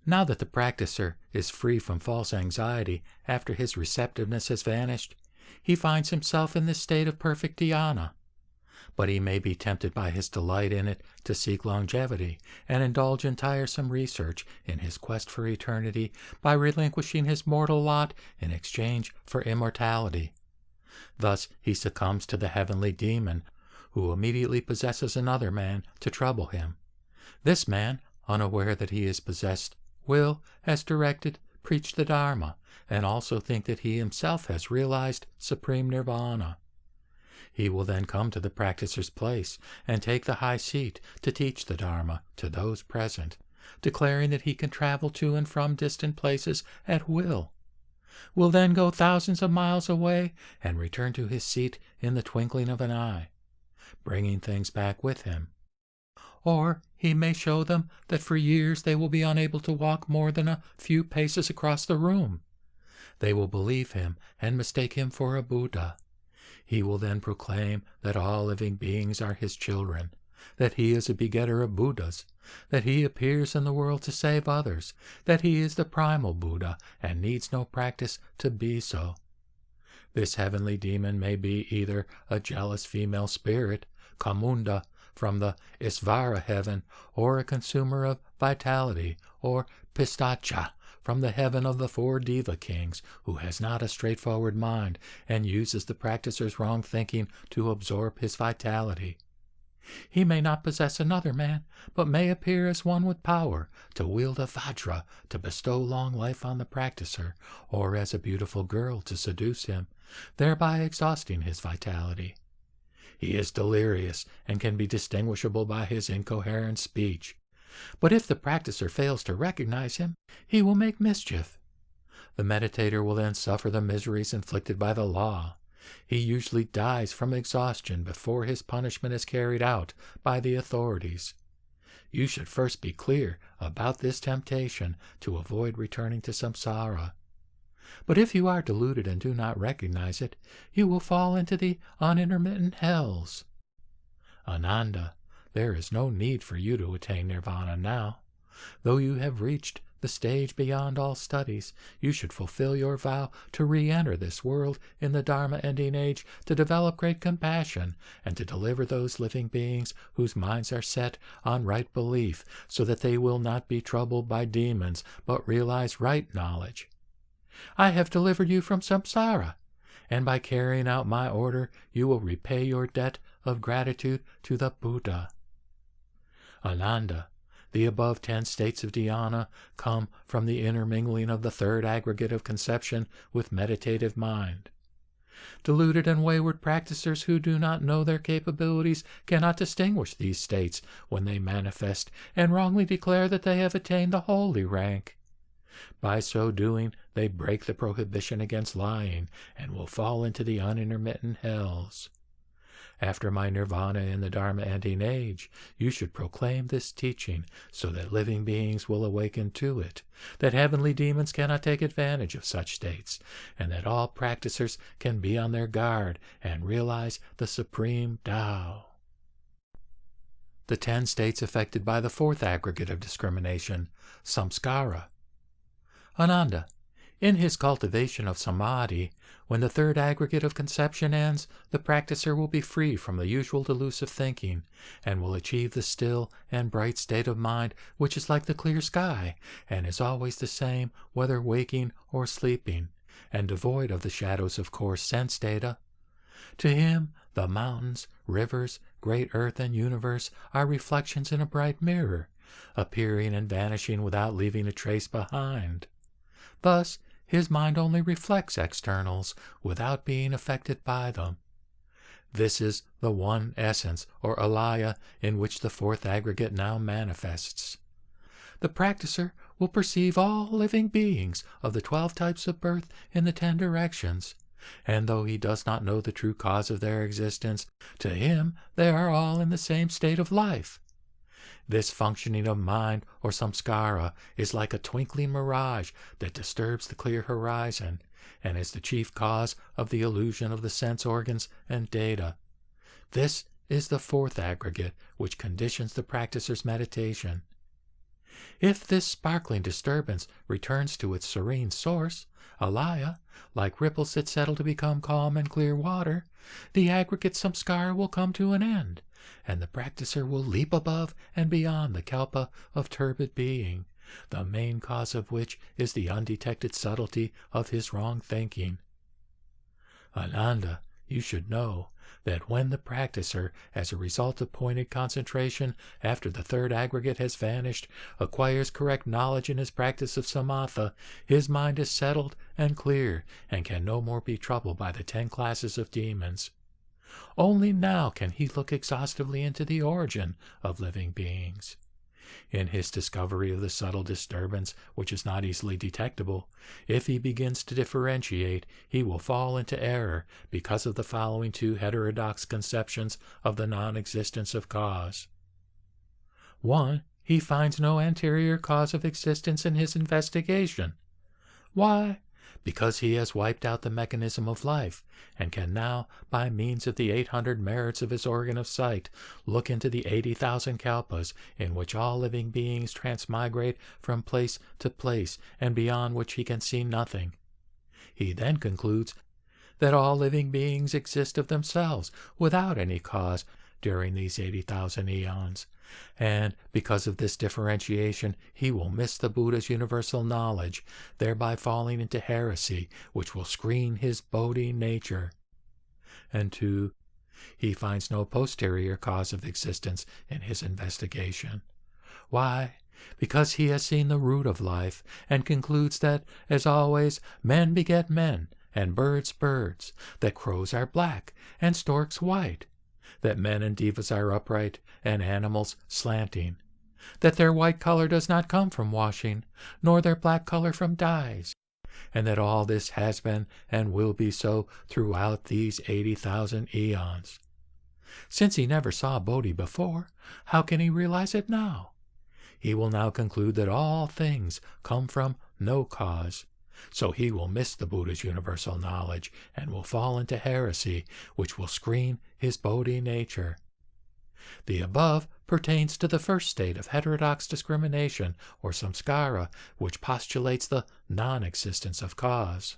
Now that the practicer is free from false anxiety after his receptiveness has vanished, he finds himself in this state of perfect dhyana. But he may be tempted by his delight in it to seek longevity and indulge in tiresome research in his quest for eternity by relinquishing his mortal lot in exchange for immortality. Thus he succumbs to the heavenly demon, who immediately possesses another man to trouble him. This man, unaware that he is possessed, will, as directed, preach the Dharma, and also think that he himself has realized supreme nirvana. He will then come to the practicer's place and take the high seat to teach the Dharma to those present, declaring that he can travel to and from distant places at will. Will then go thousands of miles away and return to his seat in the twinkling of an eye, bringing things back with him. Or he may show them that for years they will be unable to walk more than a few paces across the room. They will believe him and mistake him for a Buddha. He will then proclaim that all living beings are his children, that he is a begetter of Buddhas, that he appears in the world to save others, that he is the primal Buddha and needs no practice to be so. This heavenly demon may be either a jealous female spirit, Kamunda, from the Isvara heaven, or a consumer of vitality, or Pistacha, from the heaven of the 4 Deva kings, who has not a straightforward mind and uses the practicer's wrong thinking to absorb his vitality. He may not possess another man, but may appear as one with power to wield a vajra to bestow long life on the practicer, or as a beautiful girl to seduce him, thereby exhausting his vitality. He is delirious and can be distinguishable by his incoherent speech. But if the practicer fails to recognize him, he will make mischief. The meditator will then suffer the miseries inflicted by the law. He usually dies from exhaustion before his punishment is carried out by the authorities. You should first be clear about this temptation to avoid returning to samsara. But if you are deluded and do not recognize it, you will fall into the unintermittent hells. Ananda, there is no need for you to attain nirvana now. Though you have reached the stage beyond all studies, you should fulfill your vow to re-enter this world in the Dharma-ending age, to develop great compassion, and to deliver those living beings whose minds are set on right belief, so that they will not be troubled by demons, but realize right knowledge. I have delivered you from samsara, and by carrying out my order, you will repay your debt of gratitude to the Buddha. Ananda, the above 10 states of dhyana come from the intermingling of the 3rd aggregate of conception with meditative mind. Deluded and wayward practicers who do not know their capabilities cannot distinguish these states when they manifest and wrongly declare that they have attained the holy rank. By so doing, they break the prohibition against lying and will fall into the unintermittent hells. After my nirvana in the Dharma-ending age, you should proclaim this teaching so that living beings will awaken to it, that heavenly demons cannot take advantage of such states, and that all practicers can be on their guard and realize the supreme Tao. The 10 states affected by the 4th aggregate of discrimination, samskara. Ananda, in his cultivation of samadhi, when the 3rd aggregate of conception ends, the practicer will be free from the usual delusive thinking, and will achieve the still and bright state of mind which is like the clear sky, and is always the same whether waking or sleeping, and devoid of the shadows of coarse sense data. To him, the mountains, rivers, great earth and universe are reflections in a bright mirror, appearing and vanishing without leaving a trace behind. Thus, his mind only reflects externals without being affected by them. This is the one essence, or alaya, in which the 4th aggregate now manifests. The practicer will perceive all living beings of the 12 types of birth in the 10 directions, and though he does not know the true cause of their existence, to him they are all in the same state of life. This functioning of mind or samskara is like a twinkling mirage that disturbs the clear horizon, and is the chief cause of the illusion of the sense organs and data. This is the 4th aggregate which conditions the practicer's meditation. If this sparkling disturbance returns to its serene source, alaya, like ripples that settle to become calm and clear water, the aggregate samskara will come to an end, and the practicer will leap above and beyond the kalpa of turbid being, the main cause of which is the undetected subtlety of his wrong thinking. Ananda, you should know that when the practicer, as a result of pointed concentration after the third aggregate has vanished, acquires correct knowledge in his practice of samatha, his mind is settled and clear and can no more be troubled by the 10 classes of demons. Only now can he look exhaustively into the origin of living beings. In his discovery of the subtle disturbance, which is not easily detectable, if he begins to differentiate, he will fall into error because of the following 2 heterodox conceptions of the non-existence of cause. 1. He finds no anterior cause of existence in his investigation. Why? Because he has wiped out the mechanism of life, and can now, by means of the 800 merits of his organ of sight, look into the 80,000 kalpas in which all living beings transmigrate from place to place, and beyond which he can see nothing. He then concludes that all living beings exist of themselves, without any cause, during these 80,000 eons, and because of this differentiation he will miss the Buddha's universal knowledge, thereby falling into heresy, which will screen his Bodhi nature. And 2. He finds no posterior cause of existence in his investigation. Why? Because he has seen the root of life, and concludes that, as always, men beget men, and birds birds, that crows are black, and storks white, that men and devas are upright, and animals slanting, that their white color does not come from washing, nor their black color from dyes, and that all this has been and will be so throughout these 80,000 eons. Since he never saw Bodhi before, how can he realize it now? He will now conclude that all things come from no cause, so he will miss the Buddha's universal knowledge and will fall into heresy, which will screen his Bodhi nature. The above pertains to the first state of heterodox discrimination, or samskara, which postulates the non-existence of cause.